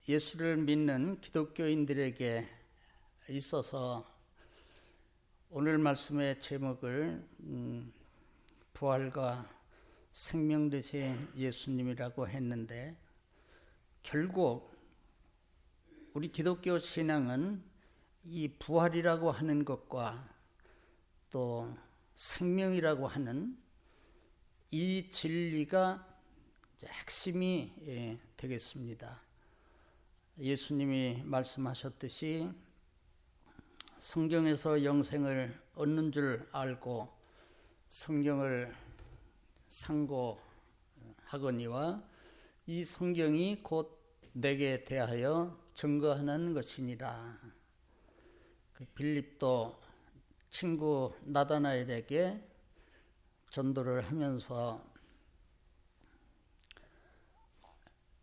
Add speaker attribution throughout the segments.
Speaker 1: 예수를 믿는 기독교인들에게 있어서 오늘 말씀의 제목을 부활과 생명 되신 예수님이라고 했는데, 결국 우리 기독교 신앙은 이 부활이라고 하는 것과 또 생명이라고 하는 이 진리가 핵심이 되겠습니다. 예수님이 말씀하셨듯이 성경에서 영생을 얻는 줄 알고 성경을 상고하거니와 이 성경이 곧 내게 대하여 증거하는 것이니라. 빌립도 친구 나다나엘에게 전도를 하면서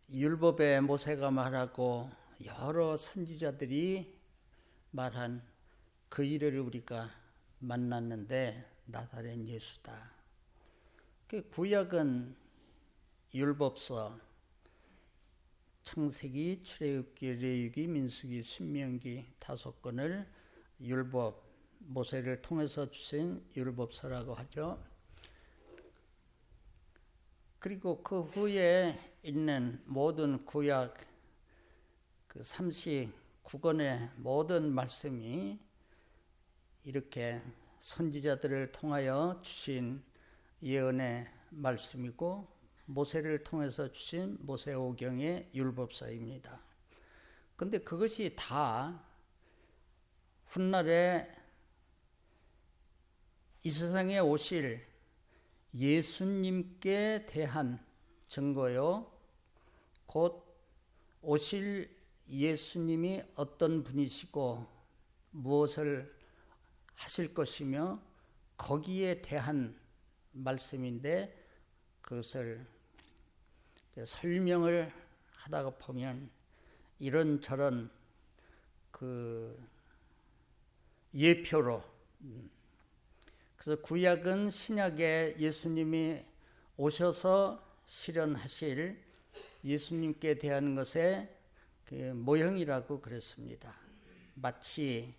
Speaker 1: 율법의 모세가 말하고 여러 선지자들이 말한 그 일을 우리가 만났는데 나사렛 예수다. 구약은 율법서, 창세기, 출애굽기, 레위기, 민수기, 신명기 5권을 율법, 모세를 통해서 주신 율법서라고 하죠. 그리고 그 후에 있는 모든 구약 39권의 모든 말씀이 이렇게 선지자들을 통하여 주신 예언의 말씀이고 모세를 통해서 주신 모세오경의 율법서입니다. 그런데 그것이 다 훗날에 이 세상에 오실 예수님께 대한 증거요, 곧 오실 예수님이 어떤 분이시고 무엇을 하실 것이며 거기에 대한 말씀인데, 그것을 설명을 하다가 보면 이런저런 예표로, 그래서 구약은 신약에 예수님이 오셔서 실현하실 예수님께 대한 것의 모형이라고 그랬습니다. 마치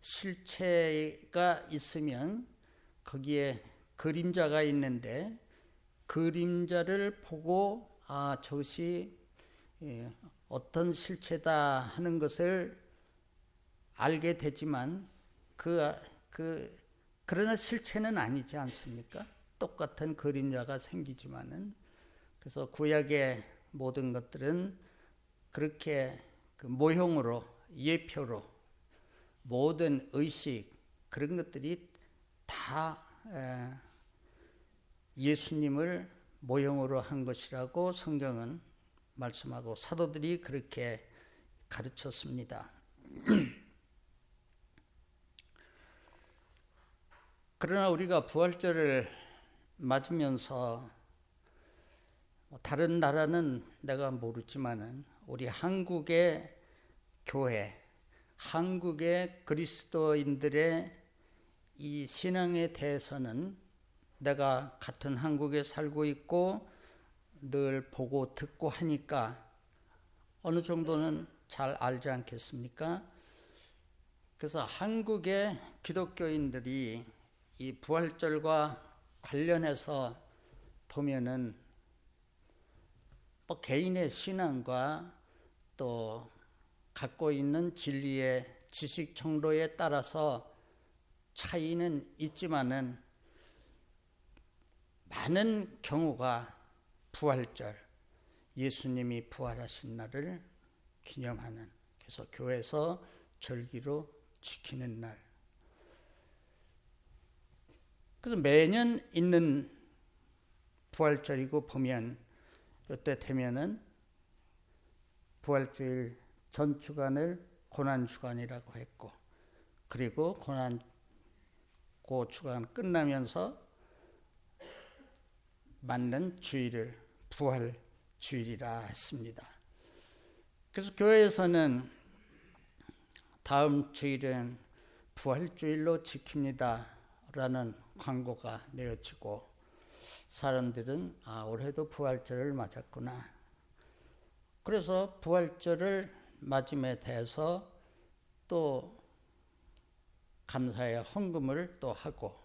Speaker 1: 실체가 있으면 거기에 그림자가 있는데 그림자를 보고 저것이 어떤 실체다 하는 것을 알게 되지만 그러나 실체는 아니지 않습니까? 똑같은 그림자가 생기지만은. 그래서 구약의 모든 것들은 그렇게 모형으로, 예표로, 모든 의식, 그런 것들이 다 예수님을 모형으로 한 것이라고 성경은 말씀하고 사도들이 그렇게 가르쳤습니다. 그러나 우리가 부활절을 맞으면서 다른 나라는 내가 모르지만은 우리 한국의 교회, 한국의 그리스도인들의 이 신앙에 대해서는 내가 같은 한국에 살고 있고 늘 보고 듣고 하니까 어느 정도는 잘 알지 않겠습니까? 그래서 한국의 기독교인들이 이 부활절과 관련해서 보면은 개인의 신앙과 또 갖고 있는 진리의 지식 정도에 따라서 차이는 있지만은 많은 경우가 부활절, 예수님이 부활하신 날을 기념하는, 그래서 교회에서 절기로 지키는 날. 그래서 매년 있는 부활절이고 보면 이때 되면은 부활주일 전 주간을 고난주간이라고 했고, 그리고 그 주간 끝나면서 맞는 주일을 부활주일이라 했습니다. 그래서 교회에서는 다음 주일은 부활주일로 지킵니다 라는 광고가 내어지고 사람들은 올해도 부활절을 맞았구나. 그래서 부활절을 맞음에 대해서 또 감사의 헌금을 또 하고,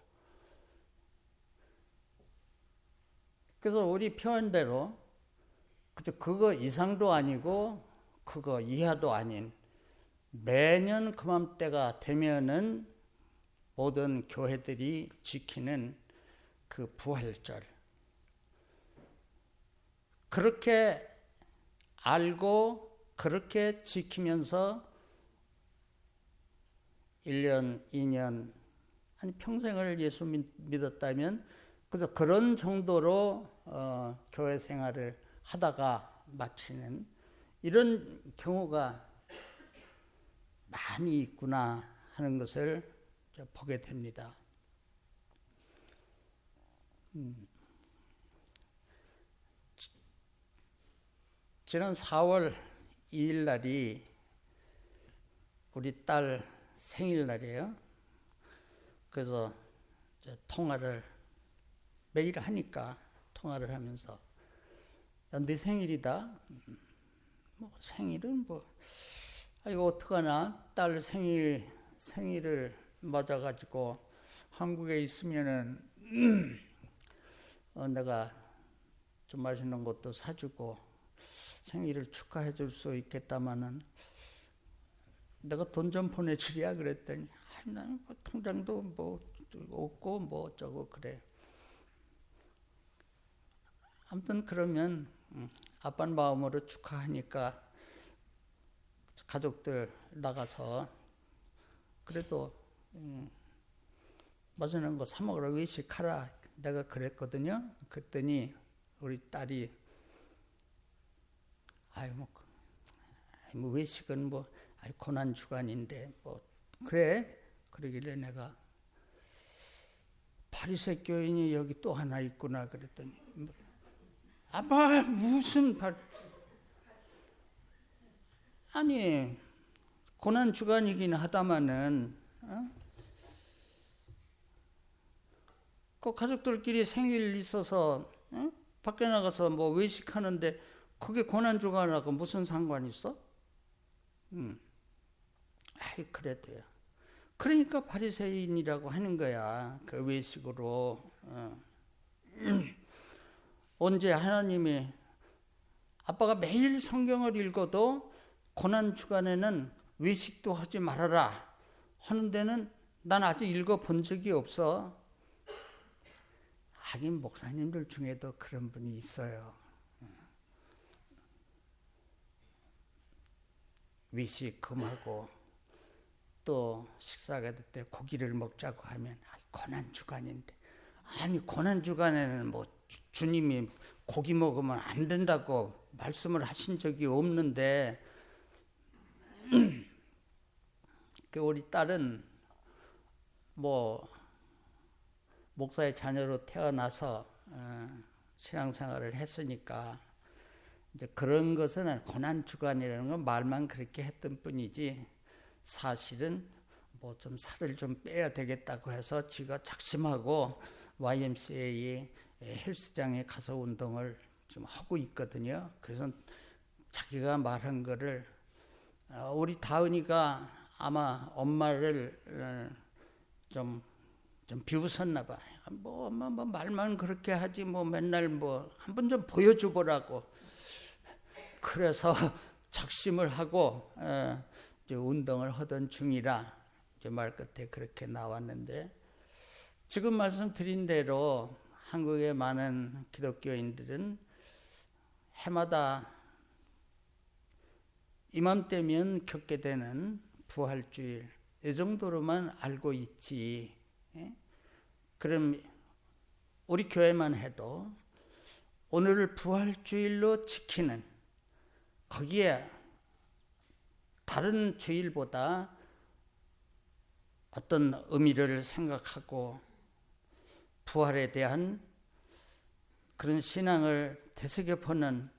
Speaker 1: 그래서 우리 표현대로 그거 이상도 아니고 그거 이하도 아닌 매년 그맘때가 되면은 모든 교회들이 지키는 그 부활절, 그렇게 알고 그렇게 지키면서 1년, 2년, 아니 평생을 예수 믿었다면 그래서 그런 정도로 교회 생활을 하다가 마치는 이런 경우가 많이 있구나 하는 것을 보게 됩니다. 지난 4월 2일 날이 우리 딸 생일날이에요. 그래서 통화를 매일 하니까 통화를 하면서 야, 네 생일이다. 뭐 생일은 뭐 이거 어떡하나, 딸 생일을 맞아가지고 한국에 있으면은 내가 좀 맛있는 것도 사주고 생일을 축하해 줄 수 있겠다마는 내가 돈 좀 보내주랴 그랬더니 나는 뭐 통장도 뭐 없고 뭐 어쩌고 그래. 아무튼 그러면 아빠는 마음으로 축하하니까 가족들 나가서 그래도 맛있는 거 사 먹으라, 외식하라 내가 그랬거든요. 그랬더니 우리 딸이 뭐 외식은 뭐 고난 주간인데 뭐 그래. 그러길래 내가 바리새 교인이 여기 또 하나 있구나 그랬더니 아빠 무슨 아니 고난 주간이긴 하다마는 그 가족들끼리 생일 있어서 밖에 나가서 뭐 외식하는데 그게 고난 주간하고 무슨 상관이 있어? 그래도요. 그러니까 바리새인이라고 하는 거야. 그 외식으로. 언제 하나님이 아빠가 매일 성경을 읽어도 고난 주간에는 외식도 하지 말아라 하는 데는 난 아직 읽어본 적이 없어. 하긴 목사님들 중에도 그런 분이 있어요. 외식 금하고 또 식사가 될 때 고기를 먹자고 하면 고난 주간인데, 아니 고난 주간에는 뭐 주님이 고기 먹으면 안 된다고 말씀을 하신 적이 없는데 우리 딸은 뭐 목사의 자녀로 태어나서 신앙생활을 했으니까 이제 그런 것은 고난 주간이라는 건 말만 그렇게 했던 뿐이지 사실은 뭐 좀 살을 좀 빼야 되겠다고 해서 지가 작심하고 YMCA 헬스장에 가서 운동을 좀 하고 있거든요. 그래서 자기가 말한 거를 우리 다은이가 아마 엄마를 좀 비웃었나 봐. 뭐 엄마 뭐 말만 그렇게 하지 뭐 맨날 뭐 한번 좀 보여줘 보라고. 그래서 작심을 하고 이제 운동을 하던 중이라 이제 말 끝에 그렇게 나왔는데, 지금 말씀드린 대로 한국의 많은 기독교인들은 해마다 이맘때면 겪게 되는 부활주일 이 정도로만 알고 있지. 그럼 우리 교회만 해도 오늘을 부활주일로 지키는, 거기에 다른 주일보다 어떤 의미를 생각하고 부활에 대한 그런 신앙을 되새겨보는,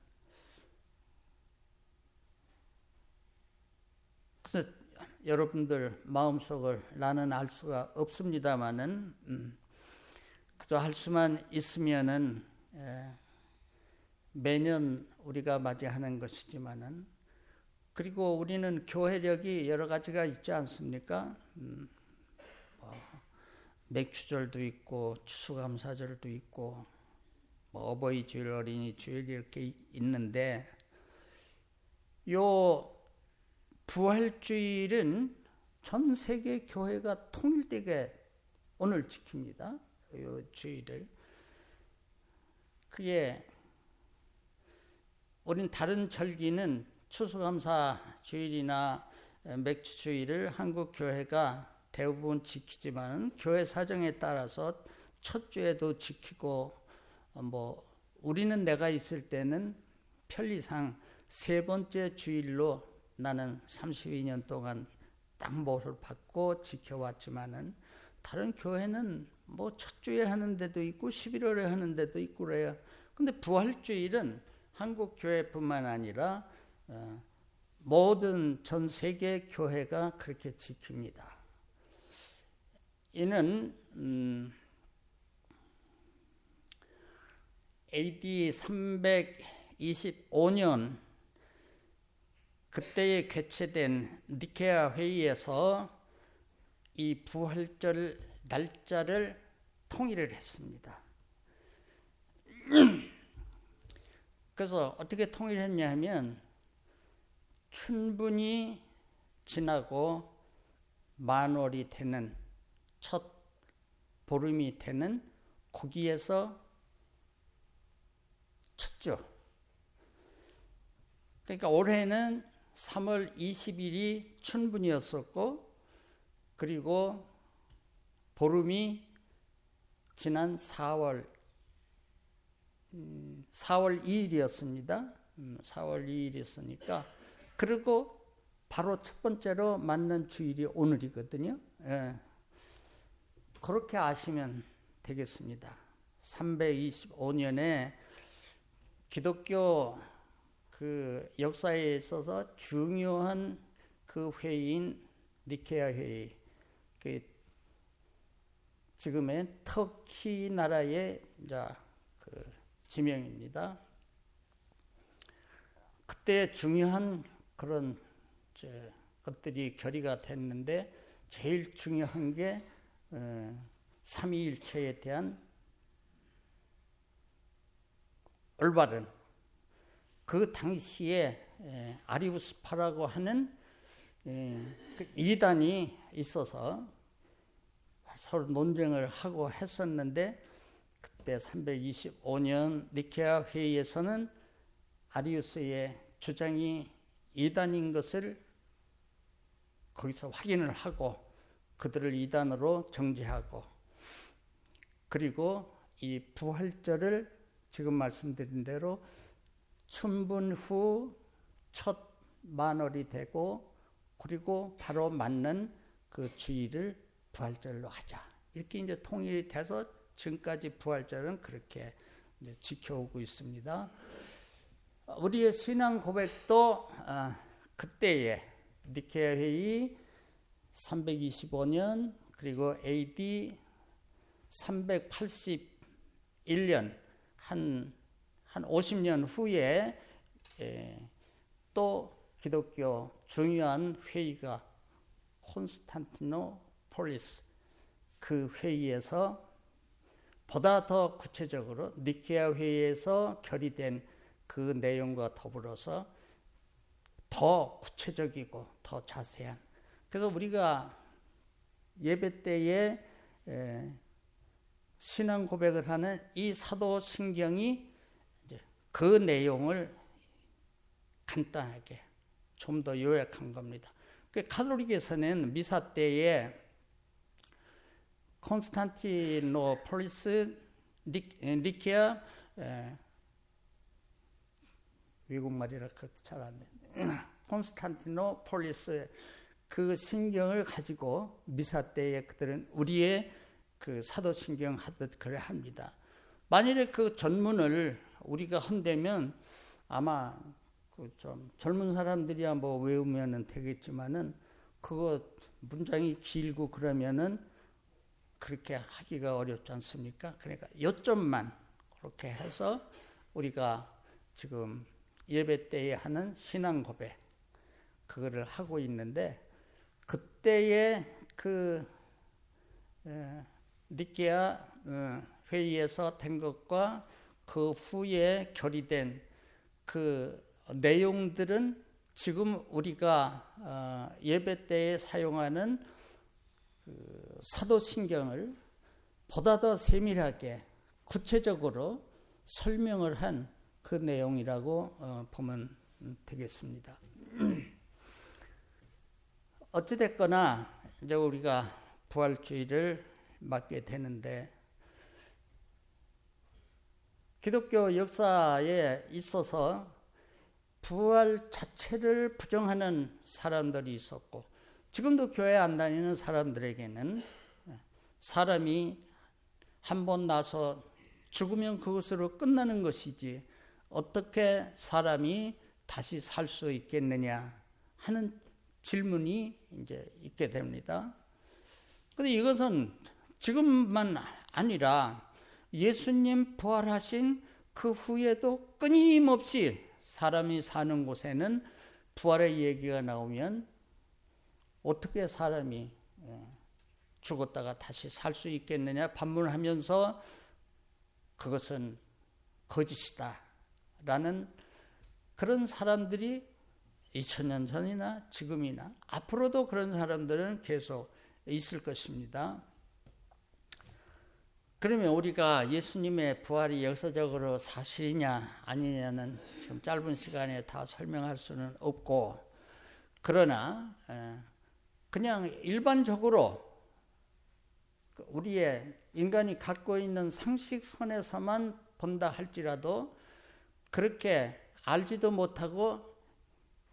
Speaker 1: 그래서 여러분들 마음속을 나는 알 수가 없습니다마는 그저 할 수만 있으면은 매년 우리가 맞이하는 것이지만은, 그리고 우리는 교회력이 여러 가지가 있지 않습니까? 맥주절도 있고 추수감사절도 있고 어버이 주일, 어린이 주일 이렇게 있는데, 요 부활주일은 전 세계 교회가 통일되게 오늘 지킵니다. 요 주일을. 그게 우린 다른 절기는 추수감사 주일이나 맥주 주일을 한국 교회가 대부분 지키지만, 교회 사정에 따라서 첫 주에도 지키고, 우리는 내가 있을 때는 편리상 세 번째 주일로 나는 32년 동안 당보를 받고 지켜왔지만은, 다른 교회는 첫 주에 하는 데도 있고 11월에 하는 데도 있고 그래요. 근데 부활주일은 한국 교회뿐만 아니라 모든 전 세계 교회가 그렇게 지킵니다. 이는 AD 325년 그때에 개최된 니케아 회의에서 이 부활절 날짜를 통일을 했습니다. 그래서 어떻게 통일했냐 하면, 춘분이 지나고 만월이 되는 첫 보름이 되는 거기에서 첫 주. 그러니까 올해는 3월 20일이 춘분이었었고, 그리고 보름이 지난 4월 2일이었습니다. 4월 2일이었으니까, 그리고 바로 첫 번째로 맞는 주일이 오늘이거든요. 예. 그렇게 아시면 되겠습니다. 325년에 기독교 그 역사에 있어서 중요한 그 회의인 니케아 회의, 그 지금의 터키 나라의 이제 그 지명입니다. 그때 중요한 그런 것들이 결의가 됐는데, 제일 중요한 게 삼위일체에 대한 올바른, 그 당시에 아리우스파라고 하는 그 이단이 있어서 서로 논쟁을 하고 했었는데, 그때 325년 니케아 회의에서는 아리우스의 주장이 이단인 것을 거기서 확인을 하고, 그들을 이단으로 정죄하고, 그리고 이 부활절을 지금 말씀드린 대로 춘분 후 첫 만월이 되고, 그리고 바로 맞는 그 주일을 부활절로 하자, 이렇게 이제 통일이 돼서 지금까지 부활절은 그렇게 이제 지켜오고 있습니다. 우리의 신앙 고백도 그때의 니케아 회의 325년, 그리고 AD 381년 한 50년 후에 또 기독교 중요한 회의가 콘스탄티노폴리스, 그 회의에서 보다 더 구체적으로 니케아 회의에서 결의된 그 내용과 더불어서 더 구체적이고 더 자세한, 그래서 우리가 예배 때에 신앙 고백을 하는 이 사도신경이 이제 그 내용을 간단하게 좀 더 요약한 겁니다. 그 가톨릭에서는 미사 때에 콘스탄티노폴리스 니케아, 외국말이라 잘 안 돼. 콘스탄티노폴리스 그 신경을 가지고 미사 때에 그들은 우리의 그 사도신경 하듯 그래 합니다. 만일에 그 전문을 우리가 한다면 아마 그 좀 젊은 사람들이야 뭐 외우면은 되겠지만은, 그거 문장이 길고 그러면은 그렇게 하기가 어렵지 않습니까? 그러니까 요점만 그렇게 해서 우리가 지금 예배 때에 하는 신앙 고백 그거를 하고 있는데, 그때의 그 니케아 회의에서 된 것과 그 후에 결의된 그 내용들은 지금 우리가 예배 때에 사용하는 그 사도신경을 보다 더 세밀하게 구체적으로 설명을 한 그 내용이라고 보면 되겠습니다. 어찌됐거나 이제 우리가 부활주의를 맞게 되는데, 기독교 역사에 있어서 부활 자체를 부정하는 사람들이 있었고, 지금도 교회 안 다니는 사람들에게는 사람이 한 번 나서 죽으면 그것으로 끝나는 것이지 어떻게 사람이 다시 살 수 있겠느냐 하는 질문이 이제 있게 됩니다. 그런데 이것은 지금만 아니라 예수님 부활하신 그 후에도 끊임없이 사람이 사는 곳에는 부활의 얘기가 나오면 어떻게 사람이 죽었다가 다시 살 수 있겠느냐 반문하면서 그것은 거짓이다 라는 그런 사람들이 2000년 전이나 지금이나 앞으로도 그런 사람들은 계속 있을 것입니다. 그러면 우리가 예수님의 부활이 역사적으로 사실이냐 아니냐는 지금 짧은 시간에 다 설명할 수는 없고, 그러나 그냥 일반적으로 우리의 인간이 갖고 있는 상식선에서만 본다 할지라도 그렇게 알지도 못하고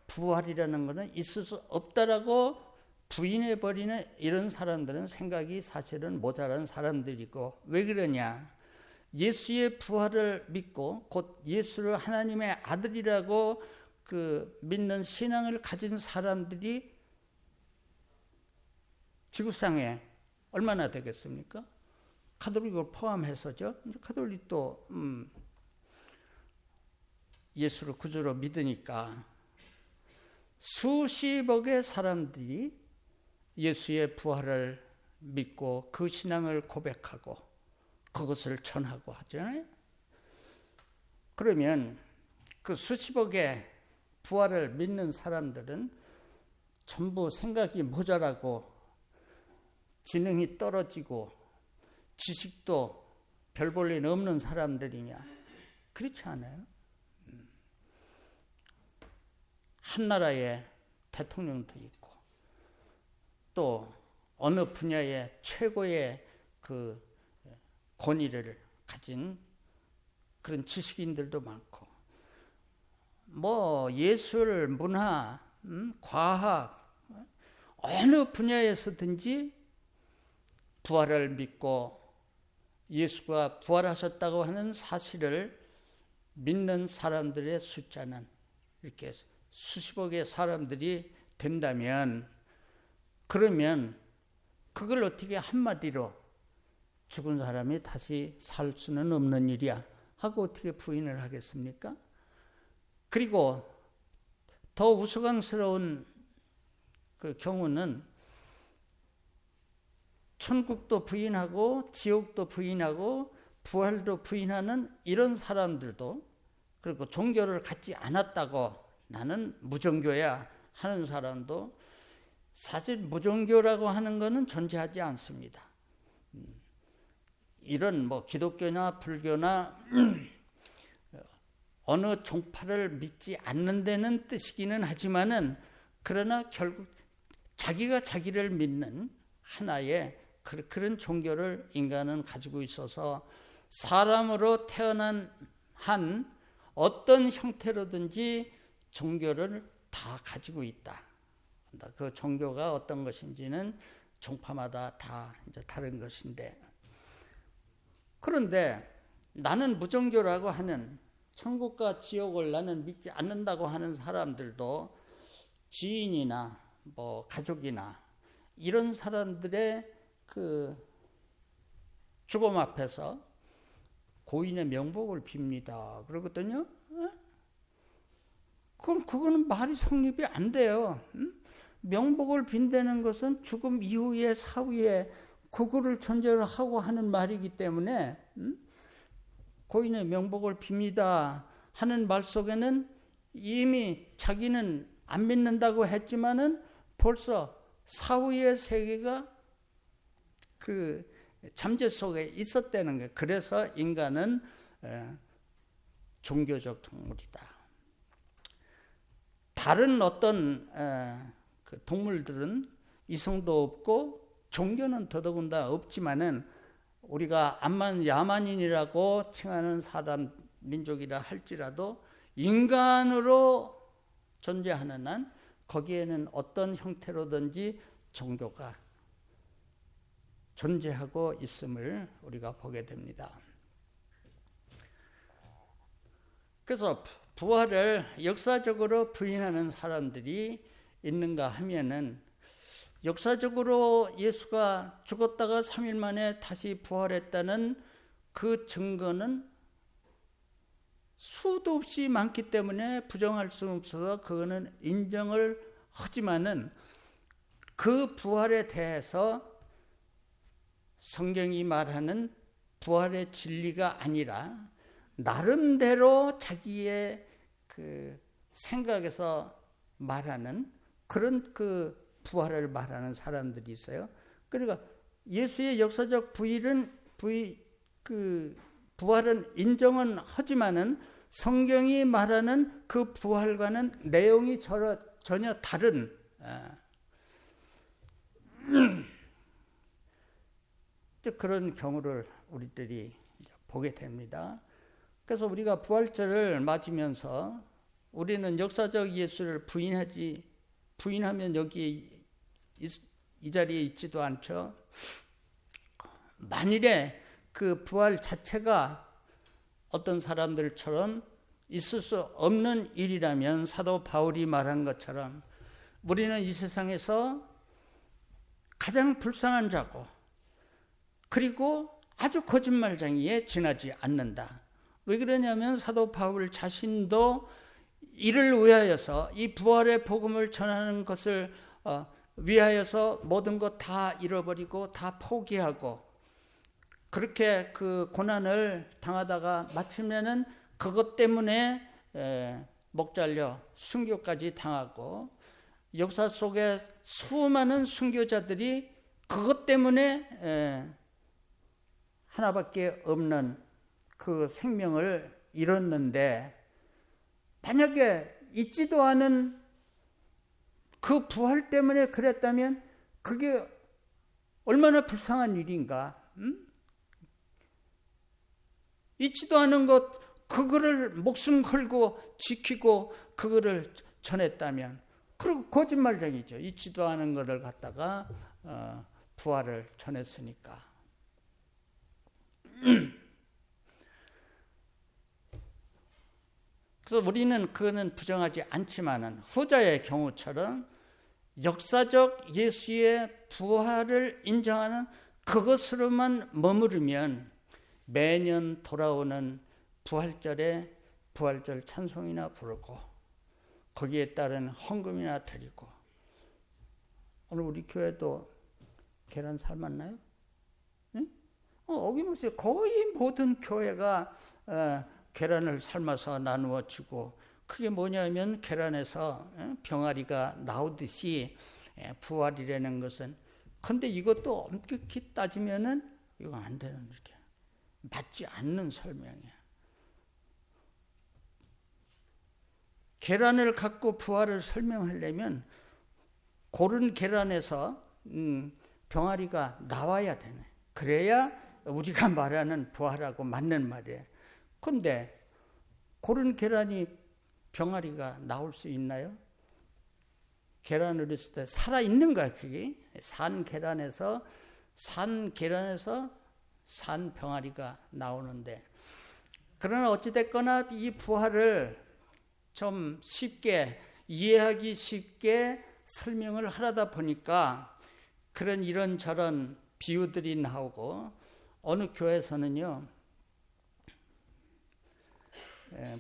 Speaker 1: 부활이라는 것은 있을 수 없다라고 부인해버리는 이런 사람들은 생각이 사실은 모자란 사람들이고, 왜 그러냐? 예수의 부활을 믿고 곧 예수를 하나님의 아들이라고 그 믿는 신앙을 가진 사람들이 지구상에 얼마나 되겠습니까? 가톨릭을 포함해서죠. 가톨릭도 예수를 구주로 믿으니까 수십억의 사람들이 예수의 부활을 믿고 그 신앙을 고백하고 그것을 전하고 하잖아요. 그러면 그 수십억의 부활을 믿는 사람들은 전부 생각이 모자라고 지능이 떨어지고 지식도 별 볼 일 없는 사람들이냐? 그렇지 않아요. 한 나라의 대통령도 있고 또 어느 분야의 최고의 그 권위를 가진 그런 지식인들도 많고, 뭐 예술, 문화, 과학 어느 분야에서든지 부활을 믿고 예수가 부활하셨다고 하는 사실을 믿는 사람들의 숫자는 이렇게 수십억의 사람들이 된다면, 그러면 그걸 어떻게 한마디로 죽은 사람이 다시 살 수는 없는 일이야 하고 어떻게 부인을 하겠습니까? 그리고 더 우스꽝스러운 그 경우는 천국도 부인하고 지옥도 부인하고 부활도 부인하는 이런 사람들도, 그리고 종교를 갖지 않았다고 나는 무종교야 하는 사람도 사실 무종교라고 하는 것은 존재하지 않습니다. 이런 뭐 기독교나 불교나 어느 종파를 믿지 않는 데는 뜻이기는 하지만은, 그러나 결국 자기가 자기를 믿는 하나의 그런 종교를 인간은 가지고 있어서 사람으로 태어난 한 어떤 형태로든지 종교를 다 가지고 있다. 그 종교가 어떤 것인지는 종파마다 다 이제 다른 것인데, 그런데 나는 무종교라고 하는, 천국과 지옥을 나는 믿지 않는다고 하는 사람들도 지인이나 뭐 가족이나 이런 사람들의 그 죽음 앞에서 고인의 명복을 빕니다. 그러거든요. 그거는 말이 성립이 안 돼요. 명복을 빈다는 것은 죽음 이후에 사후에 그거를 전제로 하고 하는 말이기 때문에 고인의 명복을 빕니다 하는 말 속에는 이미 자기는 안 믿는다고 했지만은 벌써 사후의 세계가 그 잠재 속에 있었다는 거예요. 그래서 인간은 종교적 동물이다. 다른 어떤 그 동물들은 이성도 없고 종교는 더더군다나 없지만은 우리가 암만 야만인이라고 칭하는 사람 민족이라 할지라도 인간으로 존재하는 한 거기에는 어떤 형태로든지 종교가 존재하고 있음을 우리가 보게 됩니다. 그래서 부활을 역사적으로 부인하는 사람들이 있는가 하면은 역사적으로 예수가 죽었다가 3일 만에 다시 부활했다는 그 증거는 수도 없이 많기 때문에 부정할 수 없어서 그거는 인정을 하지만은 그 부활에 대해서 성경이 말하는 부활의 진리가 아니라 나름대로 자기의 그 생각에서 말하는 그런 그 부활을 말하는 사람들이 있어요. 그러니까 예수의 역사적 부활은 인정은 하지만은 성경이 말하는 그 부활과는 내용이 전혀 다른 그런 경우를 우리들이 보게 됩니다. 그래서 우리가 부활절을 맞으면서 우리는 역사적 예수를 부인하면 여기 이 자리에 있지도 않죠. 만일에 그 부활 자체가 어떤 사람들처럼 있을 수 없는 일이라면 사도 바울이 말한 것처럼 우리는 이 세상에서 가장 불쌍한 자고 그리고 아주 거짓말쟁이에 지나지 않는다. 왜 그러냐면 사도 바울 자신도 이를 위하여서 이 부활의 복음을 전하는 것을 위하여서 모든 것 다 잃어버리고 다 포기하고 그렇게 그 고난을 당하다가 마치면은 그것 때문에 목 잘려 순교까지 당하고 역사 속에 수많은 순교자들이 그것 때문에 하나밖에 없는 그 생명을 잃었는데 만약에 있지도 않은 그 부활 때문에 그랬다면 그게 얼마나 불쌍한 일인가? 있지도 않은 것 그거를 목숨 걸고 지키고 그거를 전했다면 그리고 거짓말쟁이죠. 있지도 않은 것을 갖다가 부활을 전했으니까. 그래서 우리는 그거는 부정하지 않지만은 후자의 경우처럼 역사적 예수의 부활을 인정하는 그것으로만 머무르면 매년 돌아오는 부활절에 부활절 찬송이나 부르고 거기에 따른 헌금이나 드리고 오늘 우리 교회도 계란 삶았나요? 응? 어김없이 거의 모든 교회가 계란을 삶아서 나누어 주고 그게 뭐냐면 계란에서 병아리가 나오듯이 부활이라는 것은 근데 이것도 엄격히 따지면은 이거 안 되는 일이야. 맞지 않는 설명이야. 계란을 갖고 부활을 설명하려면 고른 계란에서 병아리가 나와야 되네. 그래야 우리가 말하는 부활하고 맞는 말이에요. 그런데 고른 계란이 병아리가 나올 수 있나요? 계란을 했을 때 살아있는 거야 그게. 산 계란에서 산 병아리가 나오는데 그러나 어찌됐거나 이 부활을 좀 쉽게 이해하기 쉽게 설명을 하려다 보니까 그런 이런저런 비유들이 나오고 어느 교회에서는요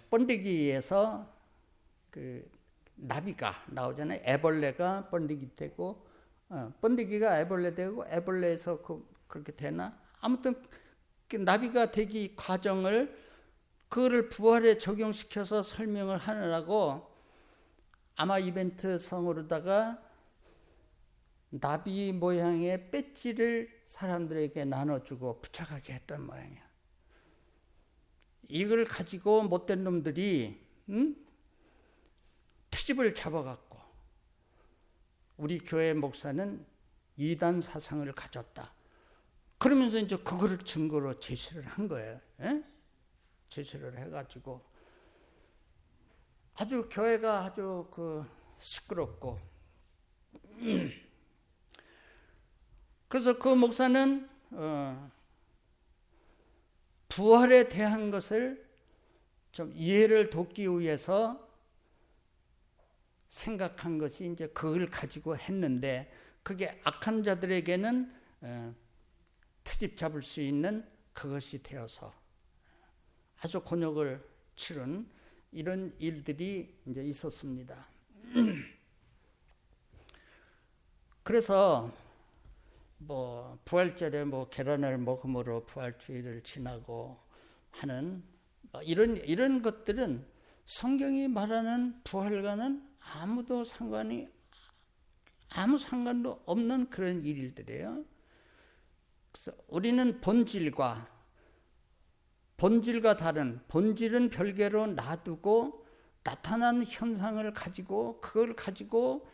Speaker 1: 번데기에서 그 나비가 나오잖아요. 애벌레가 번데기 되고, 번데기가 애벌레 되고, 애벌레에서 그렇게 되나? 아무튼 그 나비가 되기 과정을 그거를 부활에 적용시켜서 설명을 하느라고 아마 이벤트 성으로다가 나비 모양의 배지를 사람들에게 나눠주고 부착하게 했던 모양이야. 이걸 가지고 못된 놈들이 트집을 잡아갖고 우리 교회 목사는 이단 사상을 가졌다. 그러면서 이제 그거를 증거로 제시를 한 거예요. 예? 제시를 해가지고 아주 교회가 아주 시끄럽고 그래서 그 목사는 부활에 대한 것을 좀 이해를 돕기 위해서 생각한 것이 이제 그걸 가지고 했는데 그게 악한 자들에게는 트집 잡을 수 있는 그것이 되어서 아주 곤욕을 치른 이런 일들이 이제 있었습니다. 그래서 부활절에 계란을 먹음으로 부활주의를 지나고 하는 이런 것들은 성경이 말하는 부활과는 아무 상관도 없는 그런 일들이에요. 그래서 우리는 본질과 다른 본질은 별개로 놔두고 나타나는 현상을 가지고 그걸 가지고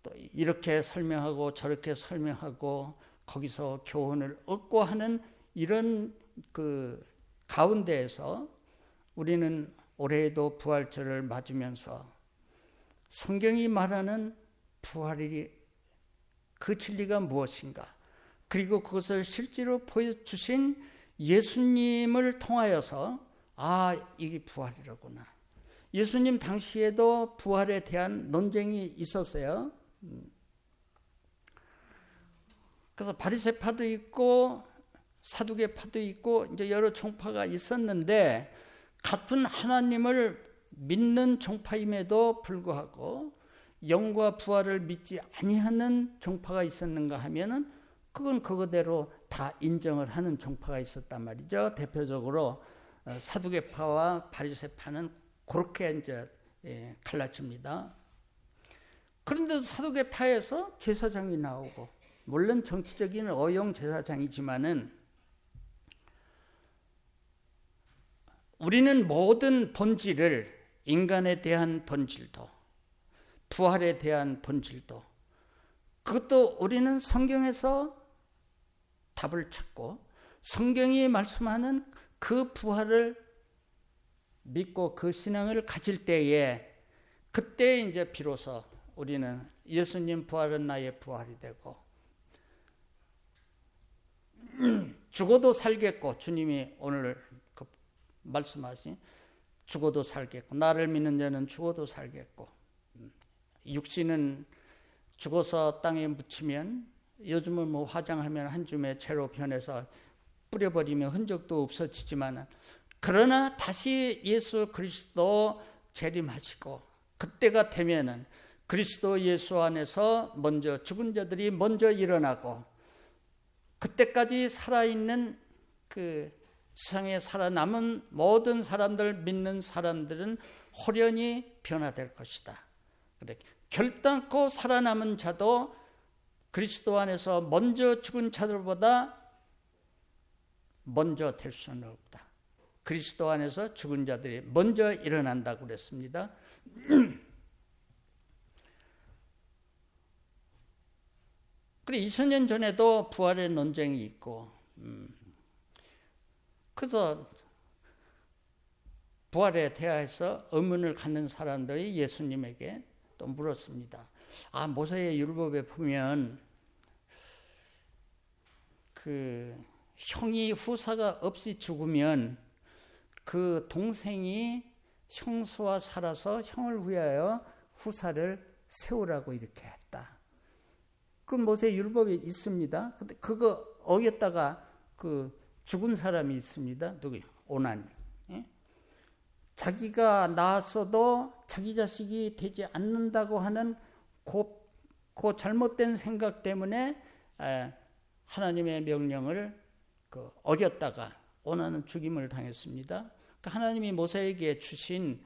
Speaker 1: 또 이렇게 설명하고 저렇게 설명하고 거기서 교훈을 얻고 하는 이런 그 가운데에서 우리는 올해에도 부활절을 맞으면서 성경이 말하는 부활이 그 진리가 무엇인가, 그리고 그것을 실제로 보여주신 예수님을 통하여서 이게 부활이라구나. 예수님 당시에도 부활에 대한 논쟁이 있었어요. 그래서 바리새파도 있고 사두개파도 있고 이제 여러 종파가 있었는데 같은 하나님을 믿는 종파임에도 불구하고 영과 부활을 믿지 아니하는 종파가 있었는가 하면은 그건 그거대로 다 인정을 하는 종파가 있었단 말이죠. 대표적으로 사두개파와 바리새파는 그렇게 이제 갈라집니다. 그런데도 사두개파에서 제사장이 나오고, 물론 정치적인 어용 제사장이지만은 우리는 모든 본질을, 인간에 대한 본질도, 부활에 대한 본질도, 그것도 우리는 성경에서 답을 찾고 성경이 말씀하는 그 부활을 믿고 그 신앙을 가질 때에 그때 이제 비로소 우리는 예수님 부활은 나의 부활이 되고 죽어도 살겠고, 주님이 오늘 말씀하신 죽어도 살겠고, 나를 믿는 자는 죽어도 살겠고, 육신은 죽어서 땅에 묻히면, 요즘은 화장하면 한 줌의 채로 변해서 뿌려버리면 흔적도 없어지지만, 그러나 다시 예수 그리스도 재림하시고 그때가 되면은 그리스도 예수 안에서 먼저 죽은 자들이 먼저 일어나고, 그때까지 살아있는 그 세상에 살아남은 모든 사람들, 믿는 사람들은 호련히 변화될 것이다. 그래, 결단코 살아남은 자도 그리스도 안에서 먼저 죽은 자들보다 먼저 될 수는 없다. 그리스도 안에서 죽은 자들이 먼저 일어난다고 그랬습니다. 그래, 2000년 전에도 부활의 논쟁이 있고, 그래서 부활에 대해서 의문을 갖는 사람들이 예수님에게 또 물었습니다. 모세의 율법에 보면 그 형이 후사가 없이 죽으면 그 동생이 형수와 살아서 형을 위하여 후사를 세우라고 이렇게 했다. 그 모세 율법에 있습니다. 근데 그거 어겼다가 그 죽은 사람이 있습니다. 누구요? 오난. 예? 자기가 낳았어도 자기 자식이 되지 않는다고 하는 그 잘못된 생각 때문에 하나님의 명령을 어겼다가 오나는 죽임을 당했습니다. 하나님이 모세에게 주신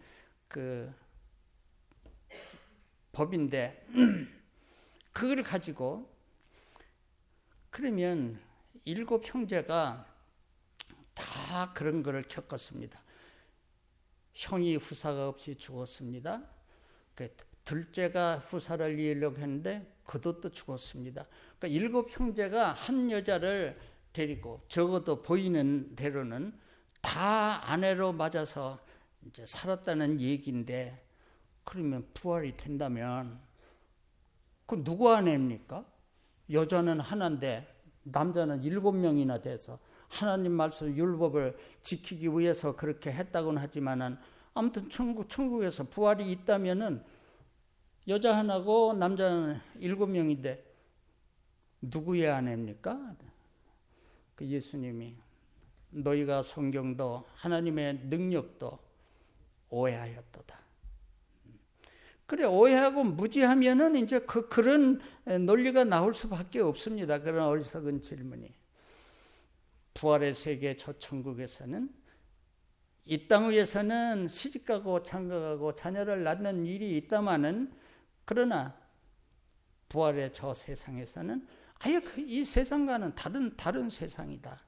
Speaker 1: 그 법인데 그걸 가지고 그러면 7 형제가 다 그런 것을 겪었습니다. 형이 후사가 없이 죽었습니다. 둘째가 후사를 이으려고 했는데 그도 또 죽었습니다. 그러니까 7 형제가 한 여자를 데리고 적어도 보이는 대로는 다 아내로 맞아서 이제 살았다는 얘기인데 그러면 부활이 된다면 그 누구 아내입니까? 여자는 하나인데 남자는 7명이나 돼서 하나님 말씀 율법을 지키기 위해서 그렇게 했다고는 하지만은 아무튼 천국에서 부활이 있다면은 여자 하나고 남자는 7명인데 누구의 아내입니까? 그 예수님이 너희가 성경도 하나님의 능력도 오해하였도다. 그래 오해하고 무지하면은 이제 그런 논리가 나올 수밖에 없습니다. 그런 어리석은 질문이. 부활의 세계 저 천국에서는 이 땅 위에서는 시집가고 장가가고 자녀를 낳는 일이 있다마는 그러나 부활의 저 세상에서는 아예 이 세상과는 다른 세상이다.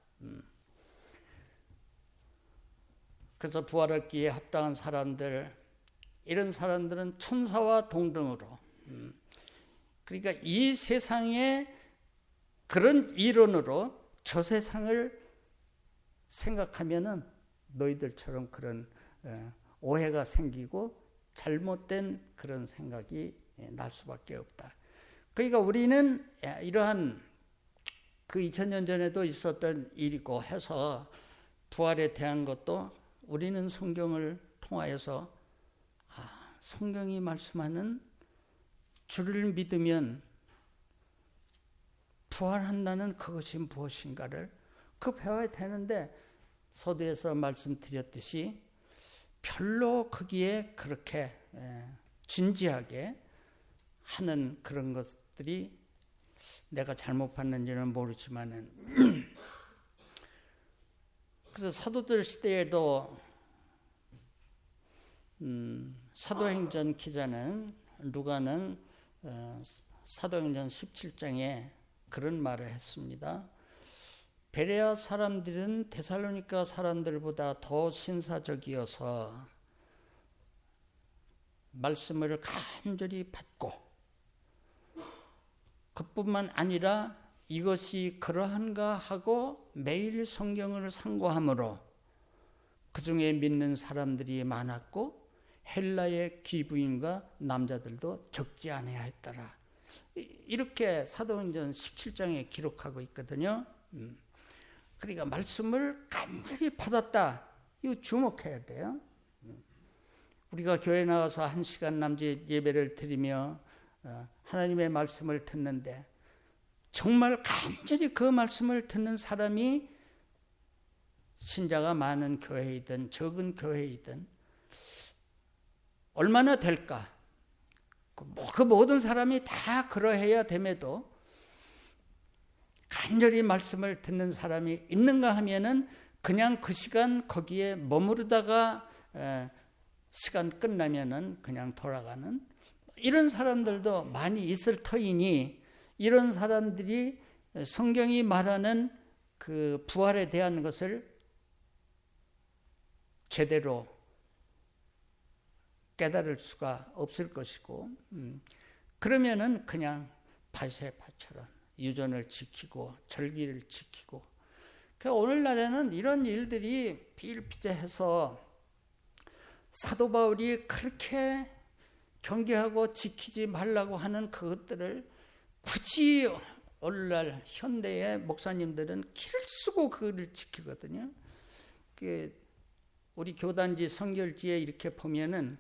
Speaker 1: 그래서 부활할 기에 합당한 사람들 이런 사람들은 천사와 동등으로 그러니까 이 세상의 그런 이론으로 저 세상을 생각하면은 너희들처럼 그런 오해가 생기고 잘못된 그런 생각이 날 수밖에 없다. 그러니까 우리는 이러한 그 2000년 전에도 있었던 일이고 해서 부활에 대한 것도 우리는 성경을 통하여서 성경이 말씀하는 주를 믿으면 부활한다는 그것이 무엇인가를 배워야 되는데 서두에서 말씀드렸듯이 별로 거기에 그렇게 진지하게 하는 그런 것들이 내가 잘못 봤는지는 모르지만은 그래서 사도들 시대에도 사도행전 기자는 누가는 사도행전 17장에 그런 말을 했습니다. 베레아 사람들은 데살로니가 사람들보다 더 신사적이어서 말씀을 간절히 받고 그뿐만 아니라 이것이 그러한가 하고 매일 성경을 상고하므로 그 중에 믿는 사람들이 많았고 헬라의 귀부인과 남자들도 적지 아니하였더라. 이렇게 사도행전 17장에 기록하고 있거든요. 그러니까 말씀을 간절히 받았다. 이거 주목해야 돼요. 우리가 교회 나와서 1시간 남짓 예배를 드리며 하나님의 말씀을 듣는데 정말 간절히 그 말씀을 듣는 사람이 신자가 많은 교회이든 적은 교회이든 얼마나 될까? 그 모든 사람이 다 그러해야 됨에도 간절히 말씀을 듣는 사람이 있는가 하면은 그냥 그 시간 거기에 머무르다가 시간 끝나면은 그냥 돌아가는 이런 사람들도 많이 있을 터이니 이런 사람들이 성경이 말하는 그 부활에 대한 것을 제대로 깨달을 수가 없을 것이고 그러면은 그냥 바세바처럼 유전을 지키고 절기를 지키고 오늘날에는 이런 일들이 비일비재해서 사도 바울이 그렇게 경계하고 지키지 말라고 하는 그것들을 굳이 오늘날 현대의 목사님들은 길을 쓰고 그거를 지키거든요. 우리 교단지 성결지에 이렇게 보면은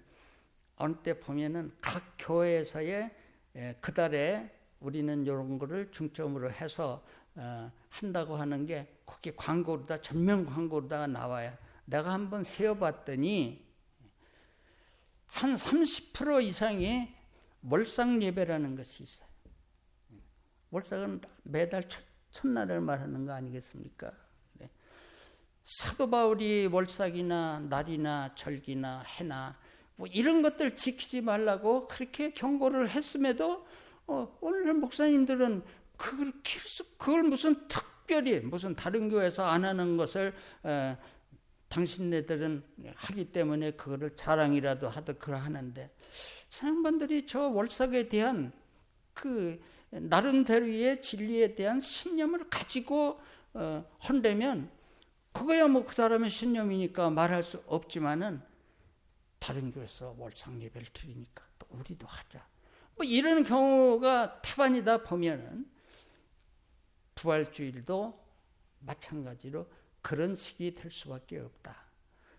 Speaker 1: 어느 때 보면은 각 교회에서의 그달에 우리는 이런 거를 중점으로 해서 한다고 하는 게 거기 광고로다 전면 광고로다가 나와요. 내가 한번 세어봤더니 한 30% 이상이 월삭 예배라는 것이 있어요. 월삭은 매달 첫날을 말하는 거 아니겠습니까? 네. 사도 바울이 월삭이나 날이나 절기나 해나 뭐 이런 것들 지키지 말라고 그렇게 경고를 했음에도 오늘 목사님들은 그걸 무슨 특별히 무슨 다른 교회에서 안 하는 것을 당신네들은 하기 때문에 그거를 자랑이라도 하듯 그러하는데, 사람들이 저 월삭에 대한 그 나름대로의 진리에 대한 신념을 가지고 헌다면 그거야 뭐 그 사람의 신념이니까 말할 수 없지만은, 다른 교회에서 월삭 예배를 드리니까 또 우리도 하자, 뭐 이런 경우가 태반이다 보면은 부활주일도 마찬가지로 그런 식이 될 수밖에 없다.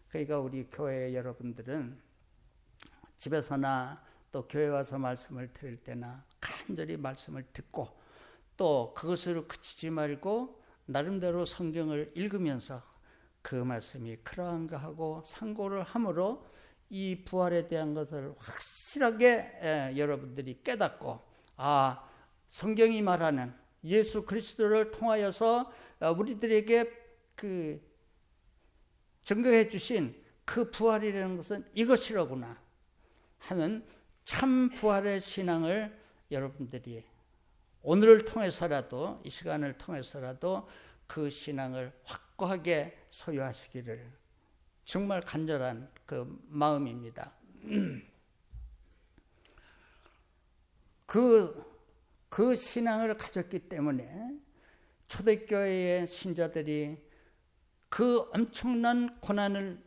Speaker 1: 그러니까 우리 교회 여러분들은 집에서나 또 교회 와서 말씀을 들을 때나 간절히 말씀을 듣고, 또 그것으로 그치지 말고 나름대로 성경을 읽으면서 그 말씀이 그러한가 하고 상고를 함으로 이 부활에 대한 것을 확실하게 여러분들이 깨닫고, 성경이 말하는 예수 그리스도를 통하여서 우리들에게 그 증거해 주신 그 부활이라는 것은 이것이로구나 하는 참 부활의 신앙을 여러분들이 오늘을 통해서라도, 이 시간을 통해서라도 그 신앙을 확고하게 소유하시기를 정말 간절한 그 마음입니다. 그 신앙을 가졌기 때문에 초대교회의 신자들이 그 엄청난 고난을,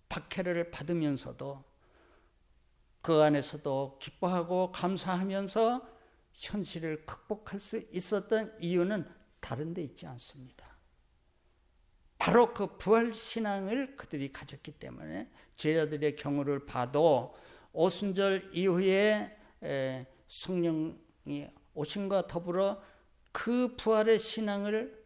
Speaker 1: 박해를 받으면서도 그 안에서도 기뻐하고 감사하면서 현실을 극복할 수 있었던 이유는 다른 데 있지 않습니다. 바로 그 부활신앙을 그들이 가졌기 때문에, 제자들의 경우를 봐도 오순절 이후에 성령이 오심과 더불어 그 부활의 신앙을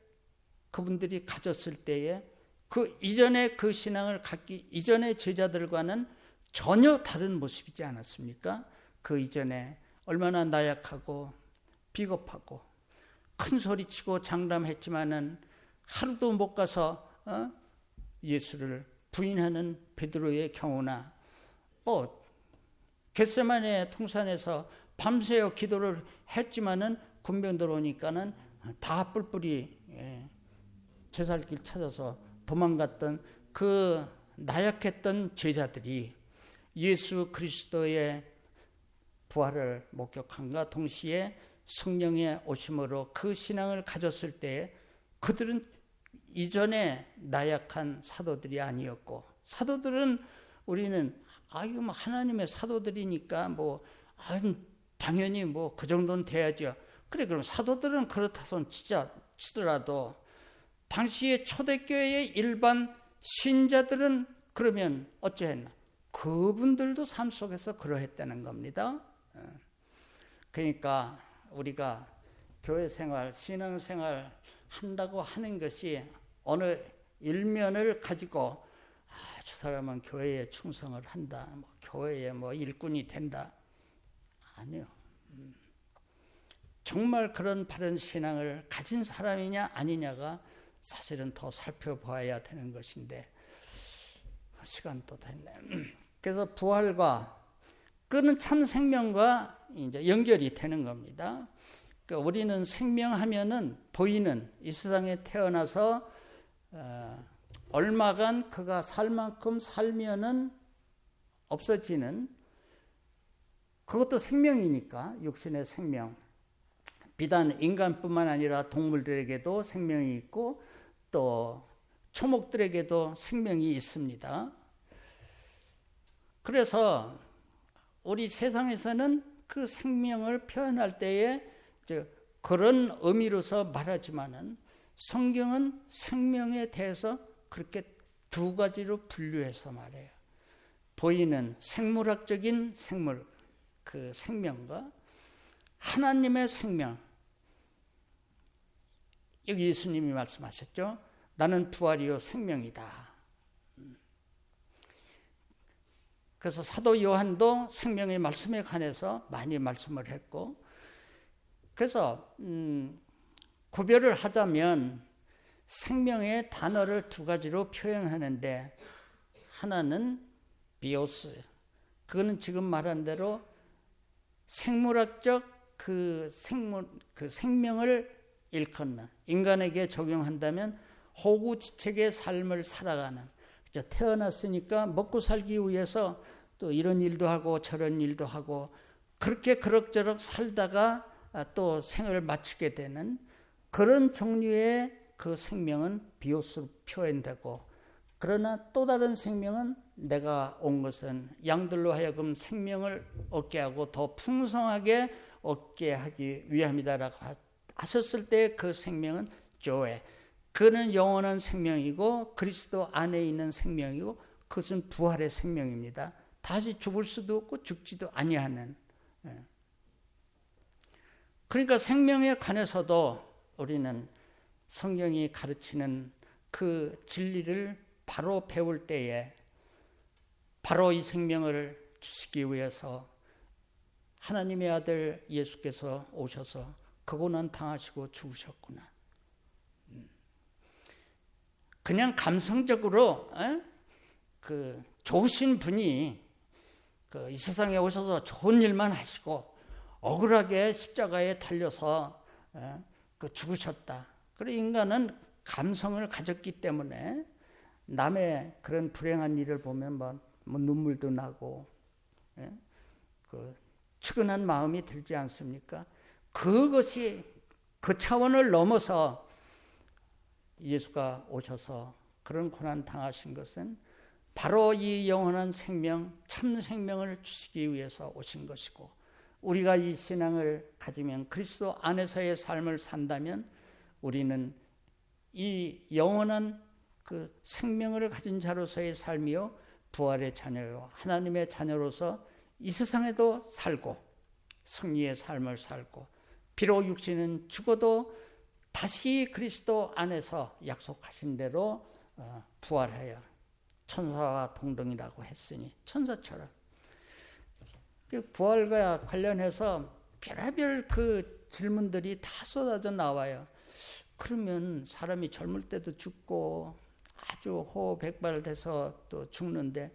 Speaker 1: 그분들이 가졌을 때에 그 이전에 그 신앙을 갖기 이전의 제자들과는 전혀 다른 모습이지 않았습니까? 그 이전에 얼마나 나약하고 비겁하고 큰 소리치고 장담했지만은 하루도 못 가서 예수를 부인하는 베드로의 경우나, 겟세마네 동산에서 밤새워 기도를 했지만은 군병들 오니까는 다 뿔뿔이 제살길 찾아서 도망갔던 그 나약했던 제자들이 예수 그리스도의 부활을 목격함과 동시에 성령의 오심으로 그 신앙을 가졌을 때 그들은 이전에 나약한 사도들이 아니었고, 사도들은 우리는 이거 뭐 하나님의 사도들이니까 당연히 그 정도는 돼야죠. 그래, 그럼 사도들은 그렇다 손 치더라도 당시의 초대교회의 일반 신자들은 그러면 어찌했나? 그분들도 삶 속에서 그러했다는 겁니다. 그러니까 우리가 교회 생활, 신앙 생활 한다고 하는 것이 어느 일면을 가지고 저 사람은 교회에 충성을 한다, 교회에 일꾼이 된다, 아니요. 정말 그런 바른 신앙을 가진 사람이냐 아니냐가 사실은 더 살펴봐야 되는 것인데, 시간도 됐네. 그래서 부활과 그는 참 생명과 이제 연결이 되는 겁니다. 그러니까 우리는 생명하면은 보이는 이 세상에 태어나서 얼마간 그가 살 만큼 살면은 없어지는, 그것도 생명이니까, 육신의 생명. 비단 인간뿐만 아니라 동물들에게도 생명이 있고 또 초목들에게도 생명이 있습니다. 그래서 우리 세상에서는 그 생명을 표현할 때에 그런 의미로서 말하지만은, 성경은 생명에 대해서 그렇게 두 가지로 분류해서 말해요. 보이는 생물학적인 생물, 그 생명과 하나님의 생명. 여기 예수님이 말씀하셨죠. 나는 부활이요 생명이다. 그래서 사도 요한도 생명의 말씀에 관해서 많이 말씀을 했고, 그래서 구별을 하자면 생명의 단어를 두 가지로 표현하는데, 하나는 비오스, 그거는 지금 말한 대로 생물학적 그 생명을 일컫는, 인간에게 적용한다면 호구지책의 삶을 살아가는, 태어났으니까 먹고 살기 위해서 또 이런 일도 하고 저런 일도 하고 그렇게 그럭저럭 살다가 또 생을 마치게 되는 그런 종류의 그 생명은 비오스로 표현되고, 그러나 또 다른 생명은 내가 온 것은 양들로 하여금 생명을 얻게 하고 더 풍성하게 얻게 하기 위함이다라고 하셨을 때 그 생명은 조에, 그는 영원한 생명이고 그리스도 안에 있는 생명이고 그것은 부활의 생명입니다. 다시 죽을 수도 없고 죽지도 아니하는. 그러니까 생명에 관해서도 우리는 성경이 가르치는 그 진리를 바로 배울 때에 바로 이 생명을 주시기 위해서 하나님의 아들 예수께서 오셔서 그 고난 당하시고 죽으셨구나. 그냥 감성적으로 그 좋으신 분이 이 세상에 오셔서 좋은 일만 하시고 억울하게 십자가에 달려서 죽으셨다. 그리고 인간은 감성을 가졌기 때문에 남의 그런 불행한 일을 보면 뭐 눈물도 나고 그 측은한 마음이 들지 않습니까? 그것이 그 차원을 넘어서 예수가 오셔서 그런 고난 당하신 것은 바로 이 영원한 생명, 참 생명을 주시기 위해서 오신 것이고, 우리가 이 신앙을 가지면, 그리스도 안에서의 삶을 산다면 우리는 이 영원한 그 생명을 가진 자로서의 삶이요, 부활의 자녀요, 하나님의 자녀로서 이 세상에도 살고 승리의 삶을 살고, 비록 육신은 죽어도 다시 그리스도 안에서 약속하신 대로 부활하여 천사와 동등이라고 했으니, 천사처럼 그 부활과 관련해서 별의별 그 질문들이 다 쏟아져 나와요. 그러면 사람이 젊을 때도 죽고 아주 호백발돼서 또 죽는데,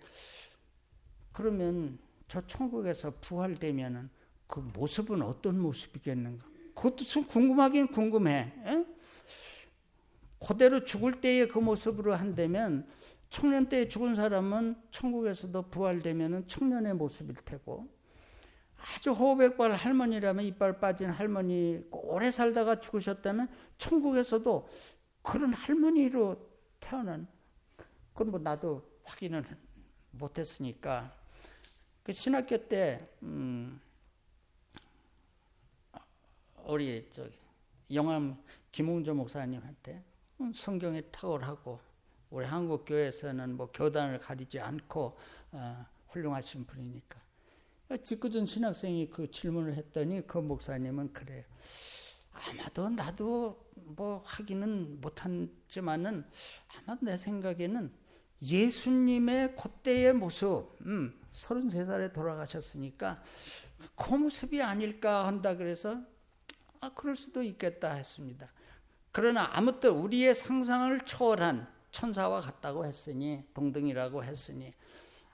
Speaker 1: 그러면 저 천국에서 부활되면은 그 모습은 어떤 모습이겠는가? 그것도 좀 궁금하긴 궁금해. 그대로 죽을 때의 그 모습으로 한다면, 청년 때에 죽은 사람은 천국에서도 부활되면은 청년의 모습일 테고, 아주 호백발 할머니라면, 이빨 빠진 할머니 오래 살다가 죽으셨다면 천국에서도 그런 할머니로 태어난, 그건 뭐 나도 확인을 못했으니까. 그 신학교 때 우리 영암 김웅조 목사님한테 성경에 탁월하고, 우리 한국 교회에서는 뭐 교단을 가리지 않고 훌륭하신 분이니까, 직구준 신학생이 그 질문을 했더니 그 목사님은 그래요. 아마도 나도 뭐 하기는 못했지만은 아마 내 생각에는 예수님의 그때의 모습, 33살에 돌아가셨으니까 그 모습이 아닐까 한다. 그래서 그럴 수도 있겠다 했습니다. 그러나 아무튼 우리의 상상을 초월한 천사와 같다고 했으니, 동등이라고 했으니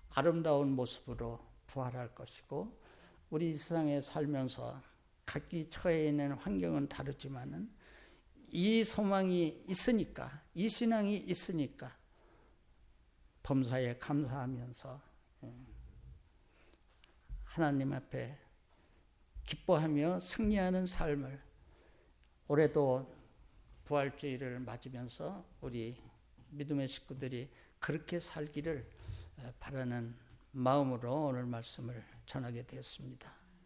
Speaker 1: 아름다운 모습으로 부활할 것이고, 우리 이 세상에 살면서 각기 처해 있는 환경은 다르지만은 이 소망이 있으니까, 이 신앙이 있으니까 범사에 감사하면서 하나님 앞에 기뻐하며 승리하는 삶을, 올해도 부활주의를 맞으면서 우리 믿음의 식구들이 그렇게 살기를 바라는 마음으로 오늘 말씀을 전하게 되었습니다.